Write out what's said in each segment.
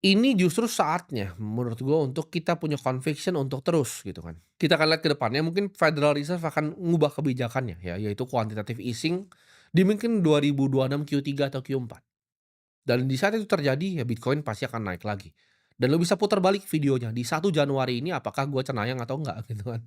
Ini justru saatnya menurut gue untuk kita punya conviction untuk terus gitu kan. Kita akan lihat ke depannya mungkin Federal Reserve akan mengubah kebijakannya ya, yaitu quantitative easing di mungkin 2026 Q3 atau Q4. Dan di saat itu terjadi ya Bitcoin pasti akan naik lagi. Dan lo bisa putar balik videonya di 1 Januari ini apakah gue cenayang atau enggak gitu kan.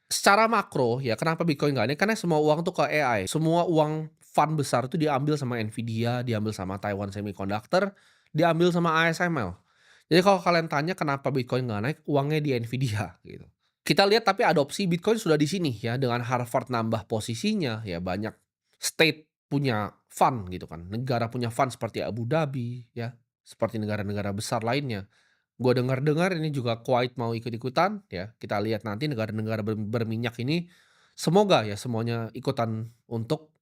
Secara makro ya kenapa Bitcoin nggak naik, karena semua uang tuh ke AI. Semua uang fund besar tuh diambil sama Nvidia, diambil sama Taiwan Semiconductor, diambil sama ASML. Jadi kalau kalian tanya kenapa Bitcoin nggak naik, uangnya di Nvidia gitu. Kita lihat tapi adopsi Bitcoin sudah di sini ya, dengan Harvard nambah posisinya, ya banyak state punya fund gitu kan, negara punya fund seperti Abu Dhabi ya, seperti negara-negara besar lainnya. Gua dengar-dengar ini juga Kuwait mau ikut-ikutan ya, kita lihat nanti negara-negara berminyak ini, semoga ya semuanya ikutan untuk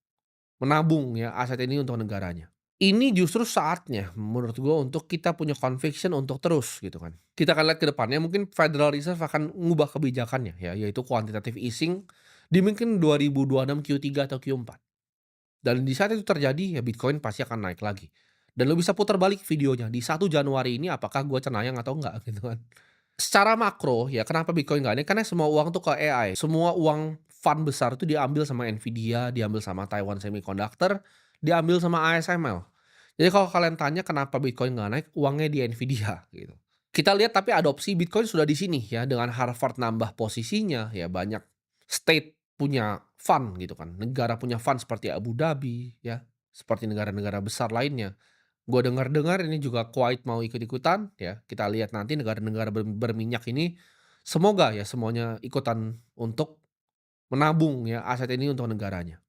menabung ya aset ini untuk negaranya. Ini justru saatnya menurut gue untuk kita punya conviction untuk terus gitu kan. Kita akan lihat ke depannya mungkin Federal Reserve akan mengubah kebijakannya ya, yaitu quantitative easing di mungkin 2026 Q3 atau Q4. Dan di saat itu terjadi ya Bitcoin pasti akan naik lagi. Dan lo bisa putar balik videonya di 1 Januari ini apakah gue cenayang atau enggak gitu kan. Secara makro ya kenapa Bitcoin nggak naik, karena semua uang tuh ke AI. Semua uang fund besar tuh diambil sama Nvidia, diambil sama Taiwan Semiconductor, diambil sama ASML. Jadi kalau kalian tanya kenapa Bitcoin nggak naik, uangnya di Nvidia gitu. Kita lihat tapi adopsi Bitcoin sudah di sini ya, dengan Harvard nambah posisinya, ya banyak state punya fund gitu kan, negara punya fund seperti Abu Dhabi ya, seperti negara-negara besar lainnya. Gua dengar-dengar ini juga Kuwait mau ikut-ikutan ya, kita lihat nanti negara-negara berminyak ini, semoga ya semuanya ikutan untuk menabung ya aset ini untuk negaranya.